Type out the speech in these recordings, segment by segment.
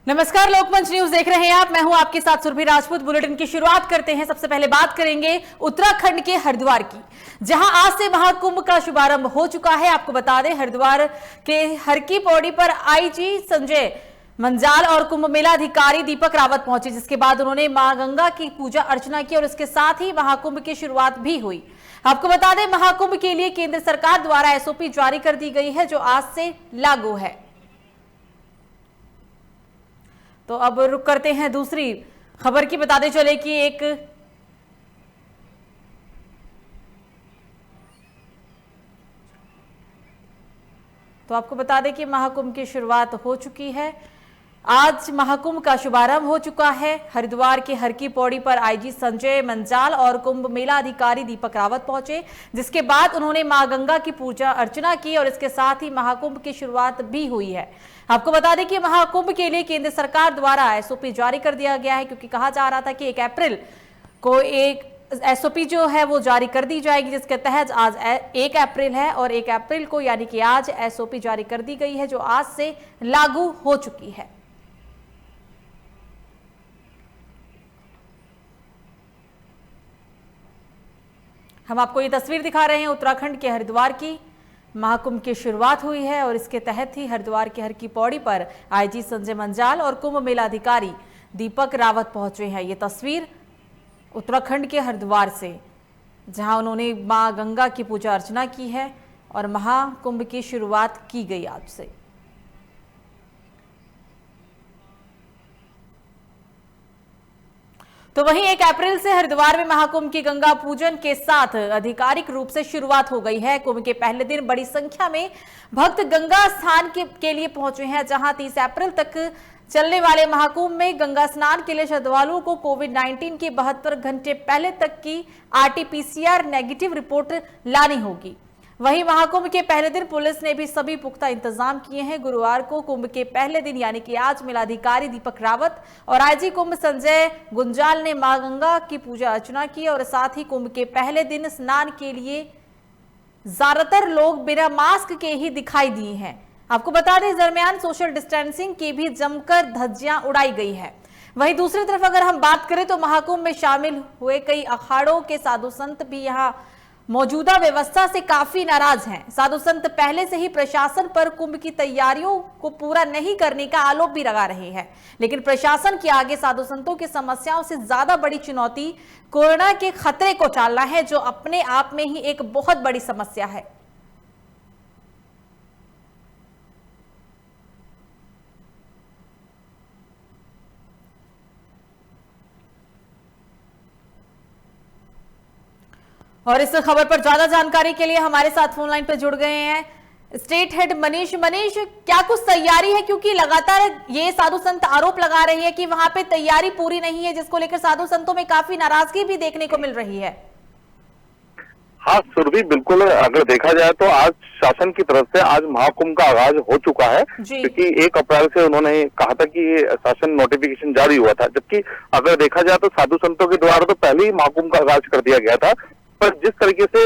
नमस्कार, लोकमंच न्यूज देख रहे हैं आप। मैं हूं आपके साथ सुरभि राजपूत। बुलेटिन की शुरुआत करते हैं। सबसे पहले बात करेंगे उत्तराखंड के हरिद्वार की, जहां आज से महाकुंभ का शुभारंभ हो चुका है। आपको बता दें, हरिद्वार के हर की पौड़ी पर आईजी संजय मंजाल और कुंभ मेला अधिकारी दीपक रावत पहुंचे, जिसके बाद उन्होंने मां गंगा की पूजा अर्चना की और इसके साथ ही महाकुंभ की शुरुआत भी हुई। आपको बता दें, महाकुंभ के लिए केंद्र सरकार द्वारा एसओपी जारी कर दी गई है, जो आज से लागू है। तो अब रुक करते हैं दूसरी खबर की। बताते चले कि तो आपको बता दें कि महाकुंभ की शुरुआत हो चुकी है। आज महाकुंभ का शुभारंभ हो चुका है। हरिद्वार के हर की पौड़ी पर आईजी संजय मंजाल और कुंभ मेला अधिकारी दीपक रावत पहुंचे, जिसके बाद उन्होंने मां गंगा की पूजा अर्चना की और इसके साथ ही महाकुंभ की शुरुआत भी हुई है। आपको बता दें कि महाकुंभ के लिए केंद्र सरकार द्वारा एसओपी जारी कर दिया गया है, क्योंकि कहा जा रहा था कि 1 अप्रैल को एक एसओपी जो है वो जारी कर दी जाएगी, जिसके तहत आज 1 अप्रैल है और 1 अप्रैल को यानी कि आज एसओपी जारी कर दी गई है, जो आज से लागू हो चुकी है। हम आपको ये तस्वीर दिखा रहे हैं उत्तराखंड के हरिद्वार की। महाकुंभ की शुरुआत हुई है और इसके तहत ही हरिद्वार के हर की पौड़ी पर आईजी संजय मंजाल और कुंभ मेला अधिकारी दीपक रावत पहुंचे हैं। ये तस्वीर उत्तराखंड के हरिद्वार से, जहां उन्होंने मां गंगा की पूजा अर्चना की है और महाकुंभ की शुरुआत की गई आज से। तो वहीं 1 अप्रैल से हरिद्वार में महाकुंभ की गंगा पूजन के साथ आधिकारिक रूप से शुरुआत हो गई है। कुंभ के पहले दिन बड़ी संख्या में भक्त गंगा स्नान के लिए पहुंचे हैं, जहां 30 अप्रैल तक चलने वाले महाकुंभ में गंगा स्नान के लिए श्रद्धालुओं को कोविड-19 के 72 घंटे पहले तक की आरटी-पीसीआर नेगेटिव रिपोर्ट लानी होगी। वहीं महाकुंभ के पहले दिन पुलिस ने भी सभी पुख्ता इंतजाम किए हैं। गुरुवार को कुंभ के पहले दिन यानी कि आज मेलाधिकारी दीपक रावत और आईजी कुंभ संजय गुंजाल ने मां गंगा की पूजा अर्चना की और साथ ही कुंभ के पहले दिन स्नान के लिए ज्यादातर लोग बिना मास्क के ही दिखाई दिए हैं। आपको बता दें, इस दरमियान सोशल डिस्टेंसिंग की भी जमकर धज्जियां उड़ाई गई है। वहीं दूसरी तरफ अगर हम बात करें तो महाकुंभ में शामिल हुए कई अखाड़ों के साधु संत भी यहां मौजूदा व्यवस्था से काफी नाराज हैं। साधु संत पहले से ही प्रशासन पर कुंभ की तैयारियों को पूरा नहीं करने का आरोप भी लगा रहे हैं, लेकिन प्रशासन के आगे साधु संतों की समस्याओं से ज्यादा बड़ी चुनौती कोरोना के खतरे को टालना है, जो अपने आप में ही एक बहुत बड़ी समस्या है। और इस खबर पर ज्यादा जानकारी के लिए हमारे साथ फोन लाइन पर जुड़ गए हैं स्टेट हेड मनीष। क्या कुछ तैयारी है, क्योंकि लगातार ये साधु संत आरोप लगा रही है कि वहां पे तैयारी पूरी नहीं है, जिसको लेकर साधु संतों में काफी नाराजगी भी देखने को मिल रही है। हाँ सुरभि, बिल्कुल। अगर देखा जाए तो आज शासन की तरफ से आज महाकुंभ का आगाज हो चुका है, क्योंकि 1 अप्रैल से उन्होंने कहा था कि ये शासन नोटिफिकेशन जारी हुआ था। जबकि अगर देखा जाए तो साधु संतों के द्वारा तो पहले ही महाकुंभ का आगाज कर दिया गया था, पर जिस तरीके से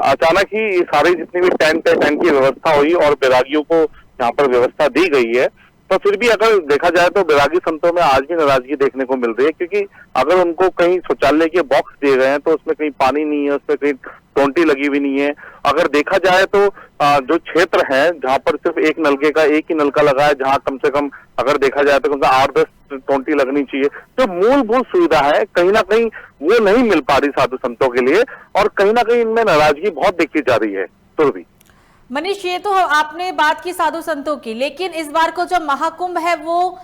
अचानक ही ये सारी जितनी भी टेंट की व्यवस्था हुई और बैरागियों को यहाँ पर व्यवस्था दी गई है, तो फिर भी अगर देखा जाए तो बैरागी संतों में आज भी नाराजगी देखने को मिल रही है। क्योंकि अगर उनको कहीं शौचालय के बॉक्स दिए गए हैं तो उसमें कहीं पानी नहीं है, उसमें कहीं टोंटी लगी हुई नहीं है। अगर देखा जाए तो जो क्षेत्र है जहाँ पर सिर्फ एक ही नलका लगा है, जहाँ कम से कम अगर देखा जाए तो कम से 8-10 टोंटी लगनी चाहिए, जो मूलभूत सुविधा है कहीं ना कहीं वो नहीं मिल पा रही साधु संतों के लिए, और कहीं ना कहीं इनमें नाराजगी बहुत देखी जा रही है। तो भी मनीष, ये तो आपने बात की साधु संतों की, लेकिन इस बार को जो महाकुंभ है वो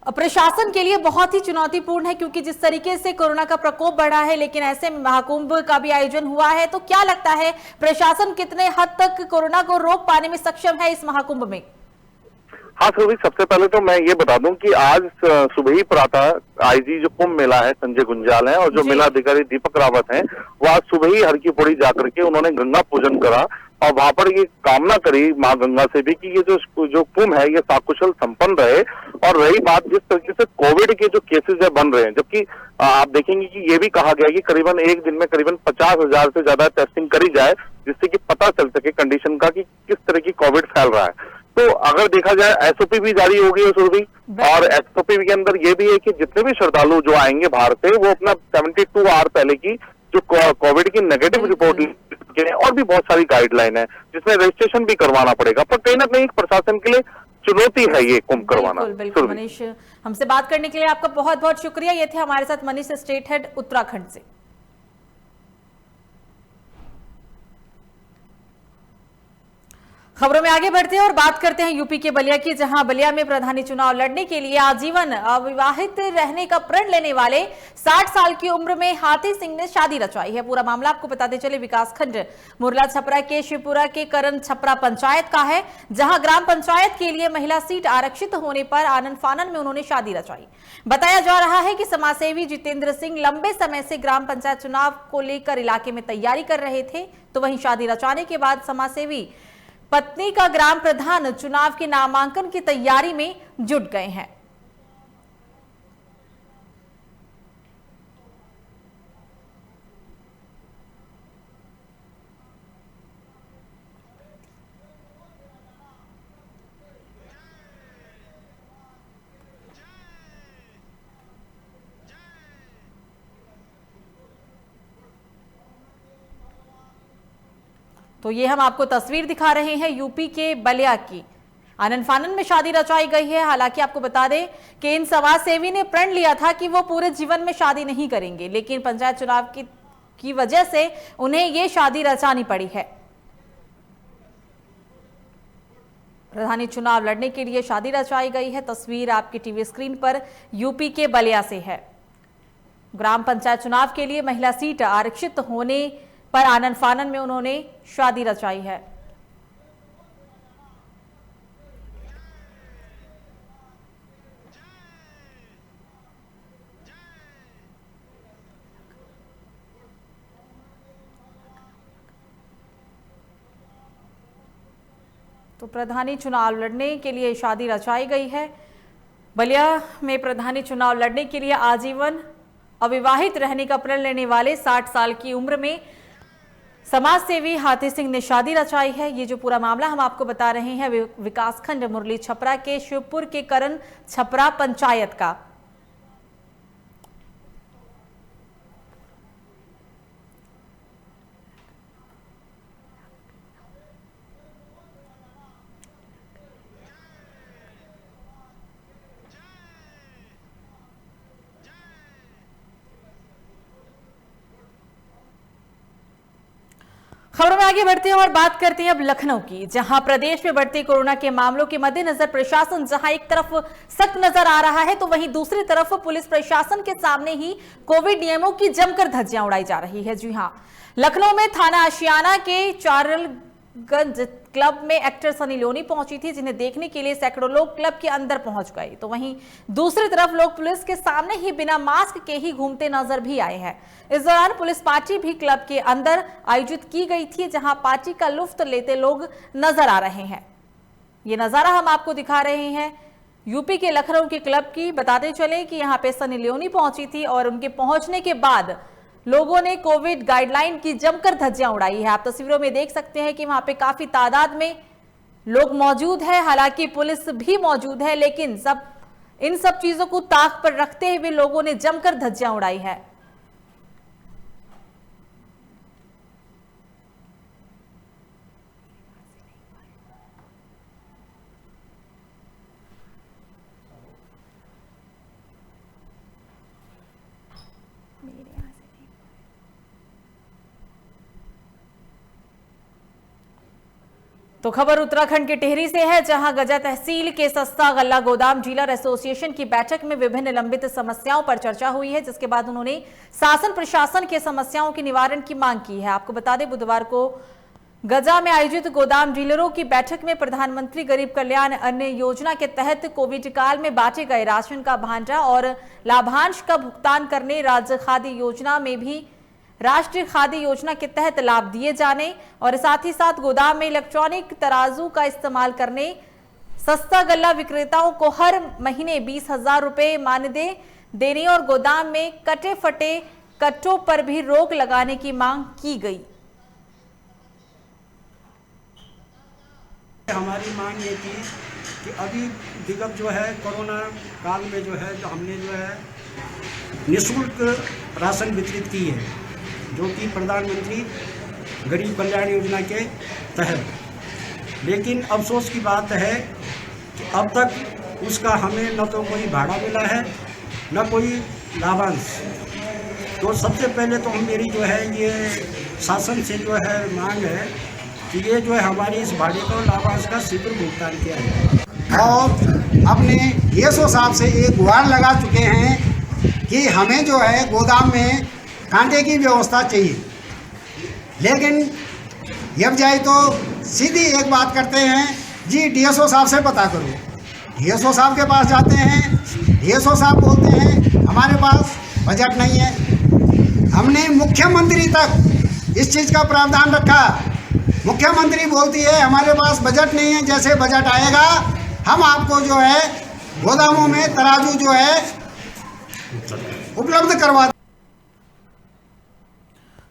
प्रशासन के लिए बहुत ही चुनौतीपूर्ण है, क्योंकि जिस तरीके से कोरोना का प्रकोप बढ़ा है, लेकिन ऐसे में महाकुंभ का भी आयोजन हुआ है। तो क्या लगता है, प्रशासन कितने हद तक कोरोना को रोक पाने में सक्षम है इस महाकुंभ में? हाँ सुरभि, सबसे पहले तो मैं ये बता दूं कि आज सुबह ही प्रातः आईजी जो कुंभ मेला है संजय गुंजाल है और जो मेला अधिकारी दीपक रावत हैं, वो आज सुबह ही हर की पौड़ी जाकर के उन्होंने गंगा पूजन करा और वहां पर ये कामना करी मां गंगा से भी कि ये जो कुंभ है ये साकुशल संपन्न रहे। और रही बात जिस तरीके से कोविड के जो केसेस है बन रहे हैं, जबकि आप देखेंगे कि ये भी कहा गया कि करीबन एक दिन में करीबन 50,000 से ज्यादा टेस्टिंग करी जाए, जिससे कि पता चल सके कंडीशन का कि किस तरह की कोविड फैल रहा है। तो अगर देखा जाए एसओपी भी जारी हो गई है सुरभि, और एसओपी के अंदर ये भी है कि जितने भी श्रद्धालु जो आएंगे बाहर से वो अपना 72 आवर पहले की जो कोविड की नेगेटिव रिपोर्ट के, और भी बहुत सारी गाइडलाइन है जिसमें रजिस्ट्रेशन भी करवाना पड़ेगा। पर कहीं ना कहीं प्रशासन के लिए चुनौती है ये कुंभ करवाना। बिल्कुल मनीष, हमसे बात करने के लिए आपका बहुत बहुत शुक्रिया। ये थे हमारे साथ मनीष, स्टेट हेड उत्तराखंड से। खबरों में आगे बढ़ते हैं और बात करते हैं यूपी के बलिया की, जहां बलिया में प्रधानी चुनाव लड़ने के लिए आजीवन अविवाहित रहने का प्रण लेने वाले 60 साल की उम्र में हाथी सिंह ने शादी रचाई है। पूरा मामला आपको बताते चले विकासखंड मुरला छपरा के शिवपुरा के करण छपरा पंचायत का है, जहां ग्राम पंचायत के लिए महिला सीट आरक्षित होने पर आनन फानन में उन्होंने शादी रचाई। बताया जा रहा है कि समाजसेवी जितेंद्र सिंह लंबे समय से ग्राम पंचायत चुनाव को लेकर इलाके में तैयारी कर रहे थे, तो वहीं शादी रचाने के बाद समाजसेवी पत्नी का ग्राम प्रधान चुनाव के नामांकन की तैयारी में जुट गए हैं। तो ये हम आपको तस्वीर दिखा रहे हैं यूपी के बलिया की। आनन फानन में शादी रचाई गई है। हालांकि आपको बता दें कि इन समाज सेवी ने प्रण लिया था कि वो पूरे जीवन में शादी नहीं करेंगे, लेकिन पंचायत चुनाव की वजह से उन्हें ये शादी रचानी पड़ी है। प्रधानी चुनाव लड़ने के लिए शादी रचाई गई है। तस्वीर आपकी टीवी स्क्रीन पर यूपी के बलिया से है। ग्राम पंचायत चुनाव के लिए महिला सीट आरक्षित होने पर आनन फानन में उन्होंने शादी रचाई है। तो प्रधानी चुनाव लड़ने के लिए शादी रचाई गई है। बलिया में प्रधानी चुनाव लड़ने के लिए आजीवन अविवाहित रहने का प्रण लेने वाले 60 साल की उम्र में समाज सेवी हाथी सिंह ने शादी रचाई है। ये जो पूरा मामला हम आपको बता रहे हैं विकासखंड मुरली छपरा के शिवपुर के करण छपरा पंचायत का। खबरों में आगे बढ़ते हैं और बात करते हैं अब लखनऊ की, जहां प्रदेश में बढ़ते कोरोना के मामलों के मद्देनजर प्रशासन जहां एक तरफ सख्त नजर आ रहा है, तो वहीं दूसरी तरफ पुलिस प्रशासन के सामने ही कोविड नियमों की जमकर धज्जियां उड़ाई जा रही है। जी हां, लखनऊ में थाना आशियाना के चारलगंज क्लब में एक्टर सनी लियोनी पहुंची थी, जिन्हें देखने के लिए सैकड़ों लोग क्लब के अंदर पहुंच गए। तो वहीं दूसरी तरफ लोग पुलिस के सामने ही बिना मास्क के ही घूमते नजर भी आए हैं। इस दौरान पुलिस पार्टी भी क्लब के अंदर आयोजित की गई थी, जहां पार्टी का लुत्फ लेते लोग नजर आ रहे हैं। ये नजारा हम आपको दिखा रहे हैं यूपी के लखनऊ के क्लब की। बताते चले कि यहाँ पे सनी लियोनी पहुंची थी और उनके पहुंचने के बाद लोगों ने कोविड गाइडलाइन की जमकर धज्जियां उड़ाई है। आप तस्वीरों में देख सकते हैं कि वहां पे काफी तादाद में लोग मौजूद है, हालांकि पुलिस भी मौजूद है, लेकिन इन सब चीजों को ताक पर रखते हुए लोगों ने जमकर धज्जियां उड़ाई है। तो खबर उत्तराखंड के टिहरी से है, जहां गजा तहसील के सस्ता गल्ला गोदाम डीलर एसोसिएशन की बैठक में विभिन्न लंबित समस्याओं पर चर्चा हुई है, जिसके बाद उन्होंने शासन प्रशासन के समस्याओं के निवारण की मांग की है। आपको बता दें बुधवार को गजा में आयोजित गोदाम डीलरों की बैठक में प्रधानमंत्री गरीब कल्याण अन्न योजना के तहत कोविड काल में बांटे गए राशन का भांडा और लाभांश का भुगतान करने, राज्य खाद्य योजना में भी राष्ट्रीय खाद्य योजना के तहत लाभ दिए जाने और साथ ही साथ गोदाम में इलेक्ट्रॉनिक तराजू का इस्तेमाल करने, सस्ता गल्ला विक्रेताओं को हर महीने 20,000 रुपए मानदेय देने और गोदाम में कटे फटे कट्टों पर भी रोक लगाने की मांग की गई। हमारी मांग ये थी कि अभी विगत जो है कोरोना काल में जो है हमने जो है निःशुल्क राशन वितरित की है, जो कि प्रधानमंत्री गरीब कल्याण योजना के तहत। लेकिन अफसोस की बात है कि अब तक उसका हमें न तो कोई भाड़ा मिला है न कोई लाभांश। तो सबसे पहले तो मेरी जो है ये शासन से जो है मांग है कि ये जो है हमारी इस भाड़े को लाभांश का शीघ्र भुगतान किया जाए। और अपने डीएसओ साहब से एक गुहार लगा चुके हैं कि हमें जो है गोदाम में कांटे की व्यवस्था चाहिए, लेकिन जब जाए तो सीधी एक बात करते हैं, जी डीएसओ साहब से पता करो। डीएसओ साहब के पास जाते हैं, डीएसओ साहब बोलते हैं हमारे पास बजट नहीं है। हमने मुख्यमंत्री तक इस चीज़ का प्रावधान रखा, मुख्यमंत्री बोलती है हमारे पास बजट नहीं है, जैसे बजट आएगा हम आपको जो है गोदामों में तराजू जो है उपलब्ध करवा।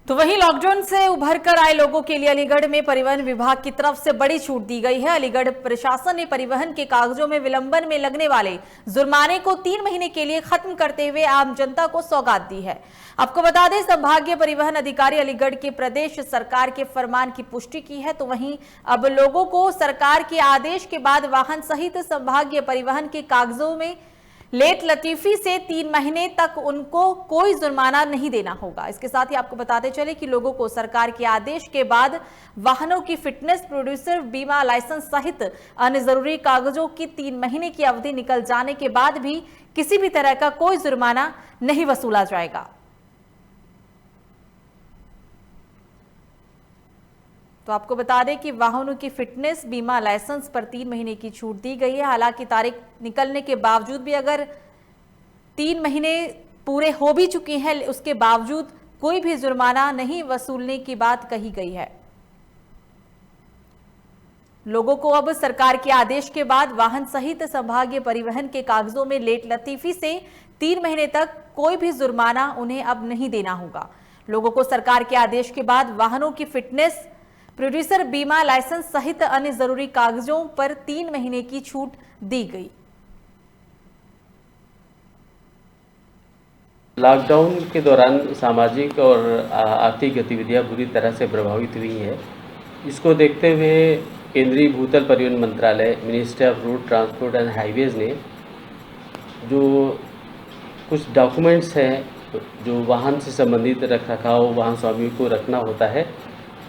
तो वहीं लॉकडाउन से उभर कर आए लोगों के लिए अलीगढ़ में परिवहन विभाग की तरफ से बड़ी छूट दी गई है। अलीगढ़ प्रशासन ने परिवहन के कागजों में विलंबन में लगने वाले जुर्माने को 3 महीने के लिए खत्म करते हुए आम जनता को सौगात दी है। आपको बता दें, संभागीय परिवहन अधिकारी अलीगढ़ के प्रदेश सरकार के फरमान की पुष्टि की है। तो वहीं अब लोगों को सरकार के आदेश के बाद वाहन सहित संभागीय परिवहन के कागजों में लेट लतीफी से 3 महीने तक उनको कोई जुर्माना नहीं देना होगा। इसके साथ ही आपको बताते चले कि लोगों को सरकार के आदेश के बाद वाहनों की फिटनेस, प्रोड्यूसर, बीमा, लाइसेंस सहित अन्य जरूरी कागजों की 3 महीने की अवधि निकल जाने के बाद भी किसी भी तरह का कोई जुर्माना नहीं वसूला जाएगा। तो आपको बता दें कि वाहनों की फिटनेस, बीमा, लाइसेंस पर 3 महीने की छूट दी गई है। हालांकि तारीख निकलने के बावजूद भी अगर 3 महीने पूरे हो भी चुके हैं, उसके बावजूद कोई भी जुर्माना नहीं वसूलने की बात कही गई है। लोगों को अब सरकार के आदेश के बाद वाहन सहित संभागीय परिवहन के कागजों में लेट लतीफी से 3 महीने तक कोई भी जुर्माना उन्हें अब नहीं देना होगा। लोगों को सरकार के आदेश के बाद वाहनों की फिटनेस, प्रोड्यूसर, बीमा, लाइसेंस सहित अन्य जरूरी कागजों पर 3 महीने की छूट दी गई। लॉकडाउन के दौरान सामाजिक और आर्थिक गतिविधियां बुरी तरह से प्रभावित हुई हैं। इसको देखते हुए केंद्रीय भूतल परिवहन मंत्रालय, ministry of road transport and highways ने जो कुछ डॉक्यूमेंट्स हैं जो वाहन से संबंधित रखरखाव वाहन स्वामी को रखना होता है,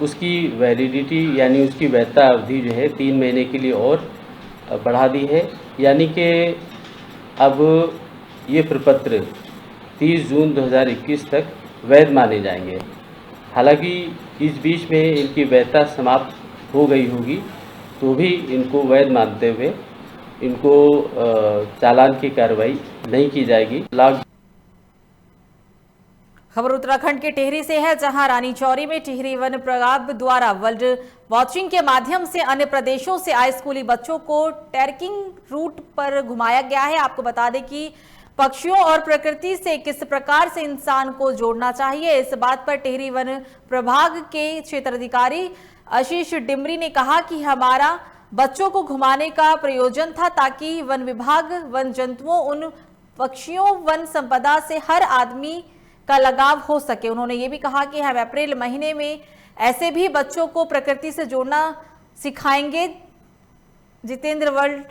उसकी वैलिडिटी यानी उसकी वैधता अवधि जो है 3 महीने के लिए और बढ़ा दी है। यानी कि अब ये प्रपत्र 30 जून 2021 तक वैध माने जाएंगे। हालांकि इस बीच में इनकी वैधता समाप्त हो गई होगी तो भी इनको वैध मानते हुए इनको चालान की कार्रवाई नहीं की जाएगी। खबर उत्तराखंड के टिहरी से है, जहां रानी चौरी में टिहरी वन प्रभाग द्वारा वर्ल्ड वॉचिंग के माध्यम से अन्य प्रदेशों से आए स्कूली बच्चों को ट्रैकिंग रूट पर घुमाया गया है। आपको बता दें कि पक्षियों और प्रकृति से किस प्रकार से इंसान को जोड़ना चाहिए, इस बात पर टिहरी वन प्रभाग के क्षेत्राधिकारी आशीष डिमरी ने कहा कि हमारा बच्चों को घुमाने का प्रयोजन था ताकि वन विभाग, वन जंतुओं, उन पक्षियों, वन संपदा से हर आदमी का लगाव हो सके। उन्होंने ये भी कहा कि हम अप्रैल महीने में ऐसे भी बच्चों को प्रकृति से जोड़ना सिखाएंगे। जितेंद्र वर्ल्ड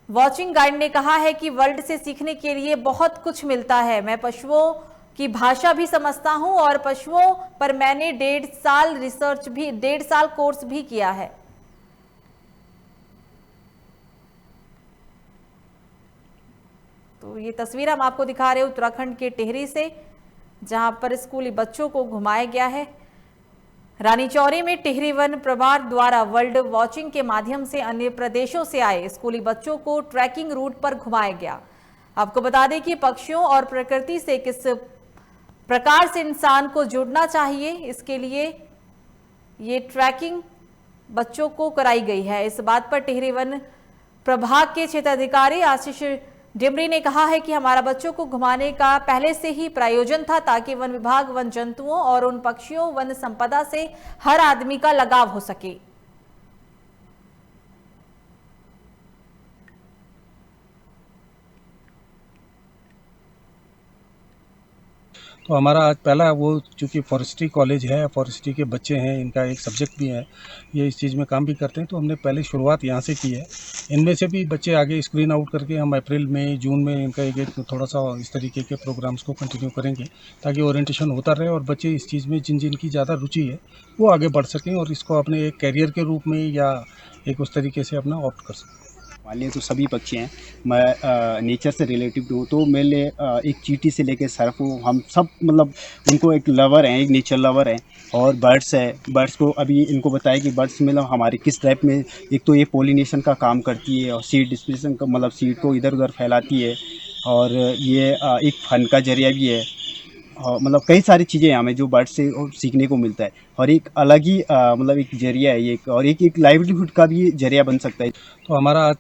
वॉचिंग गाइड ने कहा है कि वर्ल्ड से सीखने के लिए बहुत कुछ मिलता है। मैं पशुओं की भाषा भी समझता हूं और पशुओं पर मैंने 1.5 साल कोर्स भी किया है। तो ये तस्वीर हम आपको दिखा रहे हैं उत्तराखंड के टिहरी से, जहां पर स्कूली बच्चों को घुमाया गया है। रानी चौरी में टिहरी वन प्रभाग द्वारा वर्ल्ड वॉचिंग के माध्यम से अन्य प्रदेशों से आए स्कूली बच्चों को ट्रैकिंग रूट पर घुमाया गया। आपको बता दें कि पक्षियों और प्रकृति से किस प्रकार से इंसान को जुड़ना चाहिए, इसके लिए ये ट्रैकिंग बच्चों को कराई गई है। इस बात पर टिहरी वन प्रभाग के क्षेत्राधिकारी आशीष डिमरी ने कहा है कि हमारा बच्चों को घुमाने का पहले से ही प्रायोजन था ताकि वन विभाग, वन जंतुओं और उन पक्षियों, वन संपदा से हर आदमी का लगाव हो सके। तो हमारा आज पहला वो चूँकि फॉरेस्ट्री कॉलेज है, फॉरेस्ट्री के बच्चे हैं, इनका एक सब्जेक्ट भी है, ये इस चीज़ में काम भी करते हैं, तो हमने पहले शुरुआत यहाँ से की है। इनमें से भी बच्चे आगे स्क्रीन आउट करके हम अप्रैल में, जून में इनका एक थोड़ा सा इस तरीके के प्रोग्राम्स को कंटिन्यू करेंगे, ताकि ओरिएंटेशन होता रहे और बच्चे इस चीज़ में जिनकी ज़्यादा रुचि है वो आगे बढ़ सकें और इसको अपने एक कैरियर के रूप में या एक उस तरीके से अपना ऑप्ट कर सकें। वाले तो सभी पक्षी हैं, मैं नेचर से रिलेटिव हूँ, तो मेरे लिए एक चींटी से लेके सर्फ हूँ, हम सब मतलब उनको एक लवर हैं, एक नेचर लवर हैं। और बर्ड्स है, बर्ड्स को अभी इनको बताया कि बर्ड्स मतलब हमारे किस टाइप में, एक तो ये पोलिनेशन का काम करती है और सीड डिस्ट्रीब्यूशन का मतलब सीड को इधर उधर फैलाती है, और ये एक फन का जरिया भी है। और मतलब कई सारी चीज़ें हमें जो बर्ड से सीखने को मिलता है, और एक अलग ही मतलब एक जरिया है ये, और एक लाइवलीहुड का भी जरिया बन सकता है। तो हमारा आज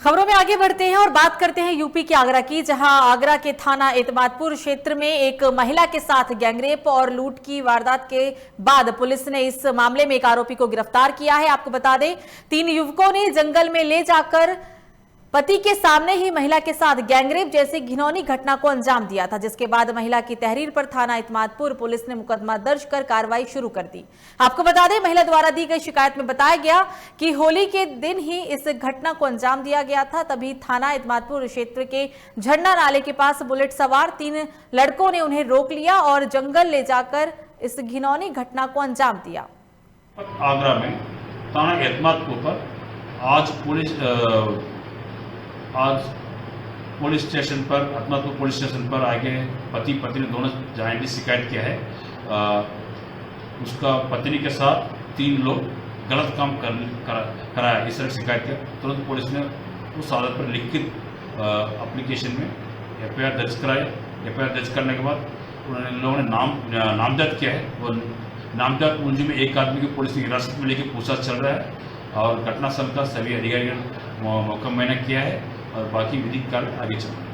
खबरों में आगे बढ़ते हैं और बात करते हैं यूपी के आगरा की, जहां आगरा के थाना एतमादपुर क्षेत्र में एक महिला के साथ गैंगरेप और लूट की वारदात के बाद पुलिस ने इस मामले में एक आरोपी को गिरफ्तार किया है। आपको बता दें, 3 युवकों ने जंगल में ले जाकर पति के सामने ही महिला के साथ गैंगरेप जैसी घिनौनी घटना को अंजाम दिया था, जिसके बाद महिला की तहरीर पर थाना एतमादपुर पुलिस ने मुकदमा दर्ज कर कार्रवाई शुरू कर दी। आपको बता दें, महिला द्वारा दी गई शिकायत में बताया गया कि होली के दिन ही इस घटना को अंजाम दिया गया था। तभी थाना एतमादपुर क्षेत्र के झरना नाले के पास बुलेट सवार 3 लड़कों ने उन्हें रोक लिया और जंगल ले जाकर इस घिनौनी घटना को अंजाम दिया। आगरा में थाना एतमादपुर पर आज पुलिस स्टेशन पर, एतमादपुर पुलिस स्टेशन पर आके पति पत्नी दोनों जॉइंटली शिकायत किया है। उसका पत्नी के साथ 3 लोग गलत काम कराया, इस तरह शिकायत किया। तुरंत पुलिस ने उस आधार पर लिखित एप्लीकेशन में FIR दर्ज कराया। FIR दर्ज करने के बाद उन्होंने लोगों ने नामजद किया है। वो नामजद पूंजी में एक आदमी को पुलिस की हिरासत में लेकर पूछताछ चल रहा है, और घटनास्थल का सभी अधिकारियों ने मौका मुआयना किया है और बाकी विधिक कार्य आगे चल रहा है।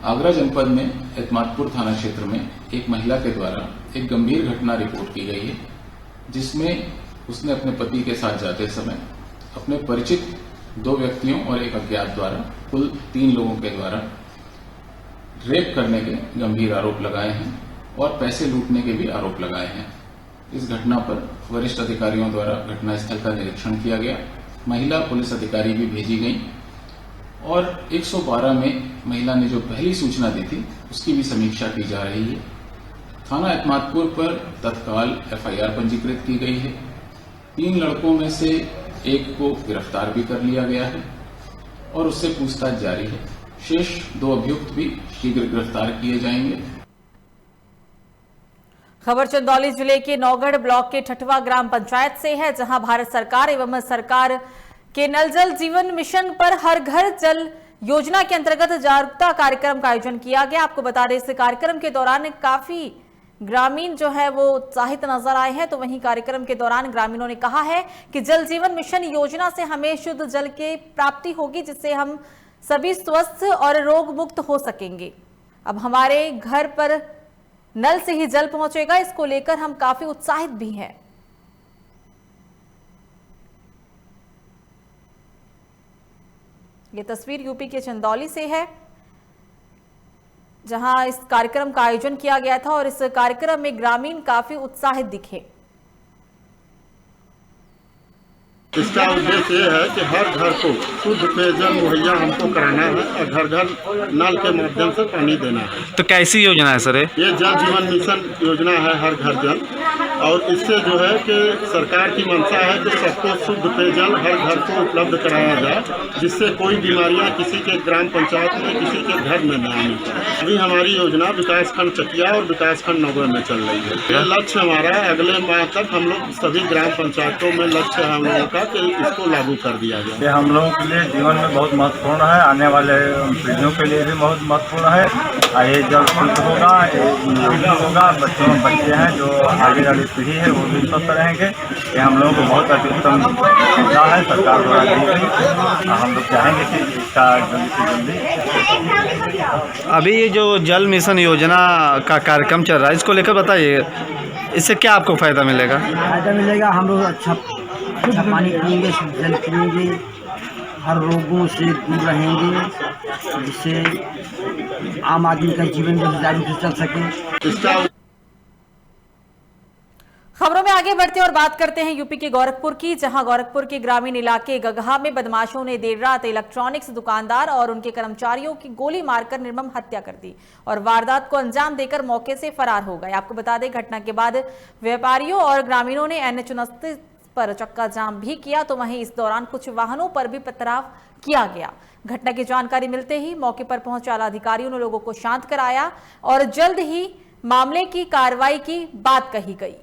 आगरा जनपद में एतमादपुर थाना क्षेत्र में एक महिला के द्वारा एक गंभीर घटना रिपोर्ट की गई है, जिसमें उसने अपने पति के साथ जाते समय अपने परिचित 2 व्यक्तियों और एक अज्ञात द्वारा कुल 3 लोगों के द्वारा रेप करने के गंभीर आरोप लगाए हैं और पैसे लूटने के भी आरोप लगाए हैं। इस घटना पर वरिष्ठ अधिकारियों द्वारा घटनास्थल का निरीक्षण किया गया, महिला पुलिस अधिकारी भी भेजी गई, और 112 में महिला ने जो पहली सूचना दी थी उसकी भी समीक्षा की जा रही है। थाना एतमादपुर पर तत्काल FIR पंजीकृत की गई है। 3 लड़कों में से एक को गिरफ्तार भी कर लिया गया है और उससे पूछताछ जारी है। शेष 2 अभियुक्त भी शीघ्र गिरफ्तार किए जाएंगे। खबर चंदौली जिले के नौगढ़ ब्लॉक के ठठवा ग्राम पंचायत से है, जहां भारत सरकार एवं सरकार के नल जल जीवन मिशन पर हर घर जल योजना के अंतर्गत जागरूकता कार्यक्रम का आयोजन किया गया। आपको बता दें, इस कार्यक्रम के दौरान काफी ग्रामीण जो है वो उत्साहित नजर आए हैं। तो वहीं कार्यक्रम के दौरान ग्रामीणों ने कहा है कि जल जीवन मिशन योजना से हमें शुद्ध जल की प्राप्ति होगी, जिससे हम सभी स्वस्थ और रोग मुक्त हो सकेंगे। अब हमारे घर पर नल से ही जल पहुंचेगा, इसको लेकर हम काफी उत्साहित भी हैं। ये तस्वीर यूपी के चंदौली से है, जहां इस कार्यक्रम का आयोजन किया गया था और इस कार्यक्रम में ग्रामीण काफी उत्साहित दिखे। इसका उद्देश्य ये है कि हर घर को शुद्ध पेयजल मुहैया हमको कराना है और घर घर नल के माध्यम से पानी देना है। तो कैसी योजना है सर? ये जल जीवन मिशन योजना है, हर घर जल, और इससे जो है कि सरकार की मंशा है कि सबको शुद्ध पेयजल हर घर को उपलब्ध कराया जाए, जिससे कोई बीमारियां किसी के ग्राम पंचायत में, किसी के घर में न आनी। अभी हमारी योजना विकासखंड चकिया और विकासखंड नौगढ़ में चल रही है। ये लक्ष्य हमारा अगले माह तक हम लोग सभी ग्राम पंचायतों में लक्ष्य है हम लोगों का कि इसको लागू कर दिया जाए। ये हम लोगों के लिए जीवन में बहुत महत्वपूर्ण है, आने वाले पीढ़ियों के लिए भी बहुत महत्वपूर्ण है। ये जल शुद्ध होगा, होगा, बच्चे हैं जो आगे वाली पीढ़ी है वो भी स्वस्थ रहेंगे। ये हम लोगों को बहुत अत्युत्तम सुविधा है सरकार द्वारा दी गई। हम लोग चाहेंगे कि इसका जल्दी से जल्दी। अभी ये जो जल मिशन योजना का कार्यक्रम चल रहा है, इसको लेकर बताइए, इससे क्या आपको फायदा मिलेगा? फायदा मिलेगा, हम लोग अच्छा पानी पिएंगे, शुद्ध जल पिएंगे, हर रोगों से दूर रहेंगे जिससे आम आदमी का जीवन जल्दी से चल सके। खबरों में आगे बढ़ते हैं और बात करते हैं यूपी के गोरखपुर की, जहां गोरखपुर के ग्रामीण इलाके गगहा में बदमाशों ने देर रात इलेक्ट्रॉनिक्स दुकानदार और उनके कर्मचारियों की गोली मारकर निर्मम हत्या कर दी और वारदात को अंजाम देकर मौके से फरार हो गए। आपको बता दें, घटना के बाद व्यापारियों और ग्रामीणों ने NH-29 पर चक्का जाम भी किया, तो वहीं इस दौरान कुछ वाहनों पर भी पथराव किया गया। घटना की जानकारी मिलते ही मौके पर पहुंचे आला अधिकारियों ने लोगों को शांत कराया और जल्द ही मामले की कार्रवाई की बात कही गई।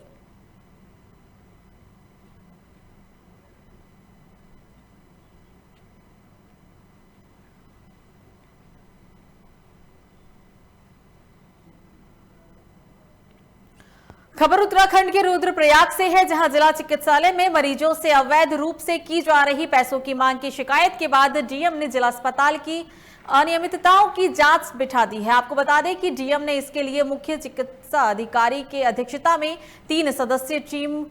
खबर उत्तराखंड के रुद्रप्रयाग से है, जहां जिला चिकित्सालय में मरीजों से अवैध रूप से की जा रही पैसों की मांग की शिकायत के बाद डीएम ने जिला अस्पताल की अनियमितताओं की जांच बिठा दी है। आपको बता दें कि डीएम ने इसके लिए मुख्य चिकित्सा अधिकारी के अध्यक्षता में 3 सदस्यीय टीम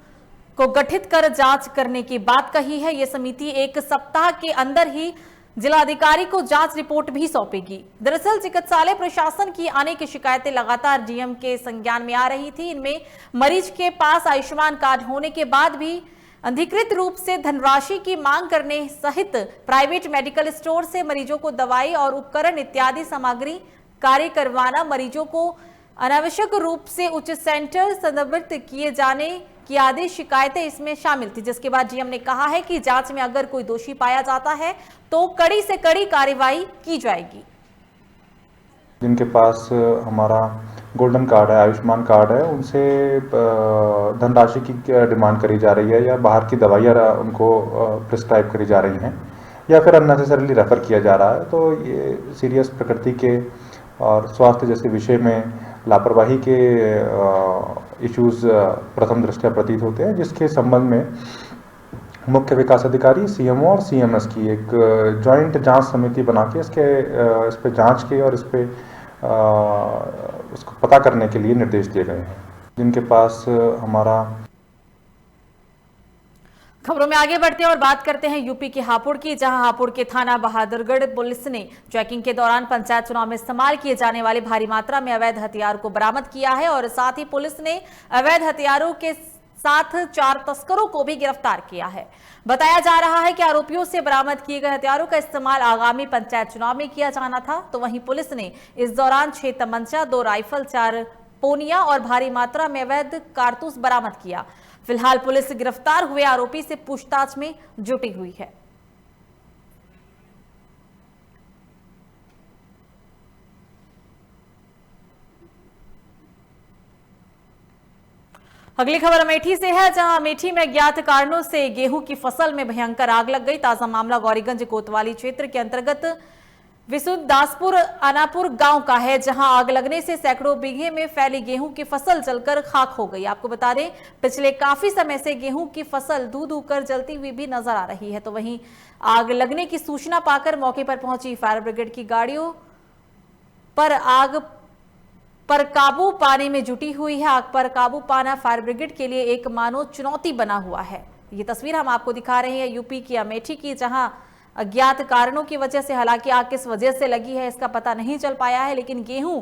को गठित कर जांच करने की बात कही है। यह समिति 1 सप्ताह के अंदर ही जिलाधिकारी को जांच रिपोर्ट भी सौंपेगी। दरअसल चिकित्सालय प्रशासन की अनेक शिकायतें लगातार डीएम के संज्ञान में आ रही थी। इनमें मरीज के पास आयुष्मान कार्ड होने के बाद भी अधिकृत रूप से धनराशि की मांग करने सहित प्राइवेट मेडिकल स्टोर से मरीजों को दवाई और उपकरण इत्यादि सामग्री कार्य करवाना, मरीजों को अनावश्यक रूप से उच्च सेंटर संदर्भित किए जाने की आदि शिकायतें इसमें शामिल थी, जिसके बाद डीएम ने कहा है कि जांच में अगर कोई दोषी पाया जाता है तो कड़ी से कड़ी कार्रवाई की जाएगी। जिनके पास हमारा गोल्डन कार्ड है, आयुष्मान कार्ड है, उनसे धनराशि की डिमांड करी जा रही है या बाहर की दवाइयाँ उनको प्रिस्क्राइब करी जा रही हैं या फिर अननेसेसरीली रेफर किया जा रहा है, तो ये सीरियस प्रकृति के और स्वास्थ्य जैसे विषय में लापरवाही के इश्यूज प्रथम दृष्टया प्रतीत होते हैं, जिसके संबंध में मुख्य विकास अधिकारी, सीएमओ और सीएमएस की एक जॉइंट जांच समिति बना के इस पे जांच के और इस पे उसको पता करने के लिए निर्देश दिए गए हैं। जिनके पास हमारा खबरों में आगे बढ़ते हैं और बात करते हैं यूपी के हापुड़ की, जहां हापुड़ के थाना बहादुरगढ़ पुलिस ने चेकिंग के दौरान पंचायत चुनाव में इस्तेमाल किए जाने वाले भारी मात्रा में अवैध हथियार को बरामद किया है और साथ ही पुलिस ने अवैध हथियारों के साथ 4 तस्करों को भी गिरफ्तार किया है। बताया जा रहा है कि आरोपियों से बरामद किए गए हथियारों का इस्तेमाल आगामी पंचायत चुनाव में किया जाना था, तो वहीं पुलिस ने इस दौरान 6 तमंचा, 2 राइफल, 4 पोनिया और भारी मात्रा में अवैध कारतूस बरामद किया। फिलहाल पुलिस गिरफ्तार हुए आरोपी से पूछताछ में जुटी हुई है। अगली खबर अमेठी से है, जहां अमेठी में अज्ञात कारणों से गेहूं की फसल में भयंकर आग लग गई। ताजा मामला गौरीगंज कोतवाली क्षेत्र के अंतर्गत विशुद्धदासपुर अनापुर गांव का है, जहां आग लगने से सैकड़ों बीघे में फैली गेहूं की फसल जलकर खाक हो गई। आपको बता दें, पिछले काफी समय से गेहूं की फसल धू धू कर जलती हुई भी नजर आ रही है, तो वहीं आग लगने की सूचना पाकर मौके पर पहुंची फायर ब्रिगेड की गाड़ियों पर आग पर काबू पाने में जुटी हुई है। आग पर काबू पाना फायर ब्रिगेड के लिए एक मानो चुनौती बना हुआ है। ये तस्वीर हम आपको दिखा रहे हैं यूपी की अमेठी की, जहां अज्ञात कारणों की वजह से, हालांकि आग किस वजह से लगी है इसका पता नहीं चल पाया है, लेकिन गेहूं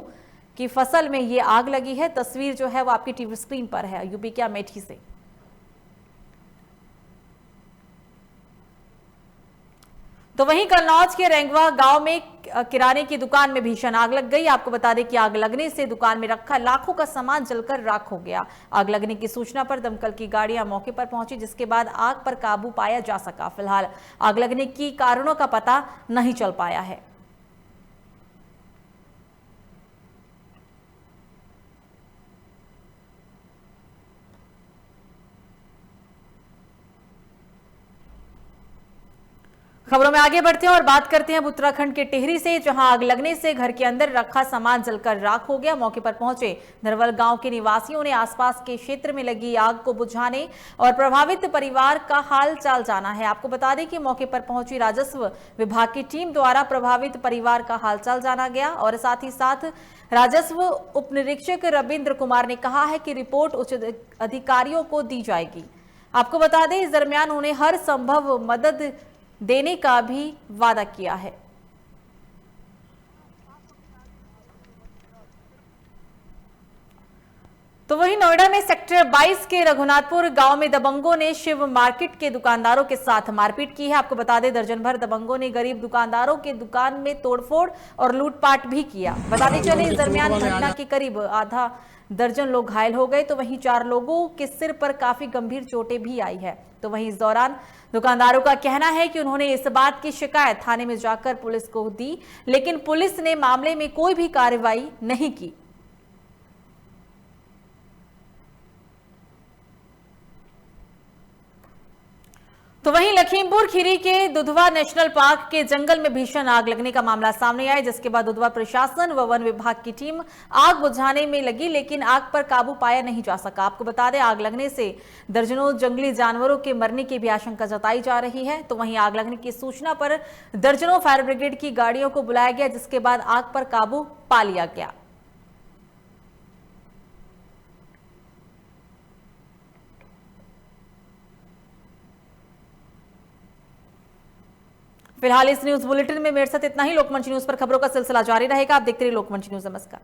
की फसल में ये आग लगी है। तस्वीर जो है वो आपकी टीवी स्क्रीन पर है यूपी के अमेठी से। तो वहीं कन्नौज के रेंगवा गांव में किराने की दुकान में भीषण आग लग गई। आपको बता दें कि आग लगने से दुकान में रखा लाखों का सामान जलकर राख हो गया। आग लगने की सूचना पर दमकल की गाड़ियां मौके पर पहुंची, जिसके बाद आग पर काबू पाया जा सका। फिलहाल आग लगने की कारणों का पता नहीं चल पाया है। खबरों में आगे बढ़ते हैं और बात करते हैं उत्तराखंड के टिहरी से, जहां आग लगने से घर के अंदर रखा सामान जलकर राख हो गया। मौके पर पहुंचे नरवल गांव के निवासियों ने आसपास के क्षेत्र में लगी आग को बुझाने और प्रभावित परिवार का हाल चाल जाना है। आपको बता दें कि मौके पर पहुंची राजस्व विभाग की टीम द्वारा प्रभावित परिवार का हालचाल जाना गया और साथ ही साथ राजस्व उप निरीक्षक रविंद्र कुमार ने कहा है कि रिपोर्ट उच्च अधिकारियों को दी जाएगी। आपको बता दें, इस दरमियान उन्हें हर संभव मदद देने का भी वादा किया है। तो वहीं नोएडा में सेक्टर 22 के रघुनाथपुर गांव में दबंगों ने शिव मार्केट के दुकानदारों के साथ मारपीट की है। आपको बता दें, दर्जन भर दबंगों ने गरीब दुकानदारों के दुकान में तोड़फोड़ और लूटपाट भी किया। बताते चले, इस दरमियान घटना के करीब आधा दर्जन लोग घायल हो गए, तो वहीं 4 लोगों के सिर पर काफी गंभीर चोटें भी आई है। तो वहीं इस दौरान दुकानदारों का कहना है कि उन्होंने इस बात की शिकायत थाने में जाकर पुलिस को दी, लेकिन पुलिस ने मामले में कोई भी कार्रवाई नहीं की। तो वहीं लखीमपुर खीरी के दुधवा नेशनल पार्क के जंगल में भीषण आग लगने का मामला सामने आया, जिसके बाद दुधवा प्रशासन व वन विभाग की टीम आग बुझाने में लगी, लेकिन आग पर काबू पाया नहीं जा सका। आपको बता दें, आग लगने से दर्जनों जंगली जानवरों के मरने की भी आशंका जताई जा रही है। तो वहीं आग लगने की सूचना पर दर्जनों फायर ब्रिगेड की गाड़ियों को बुलाया गया, जिसके बाद आग पर काबू पा लिया गया। फिलहाल इस न्यूज बुलेटिन में मेरे साथ इतना ही। लोकमंच न्यूज पर खबरों का सिलसिला जारी रहेगा। आप देखते रहिए लोकमंच न्यूज। नमस्कार।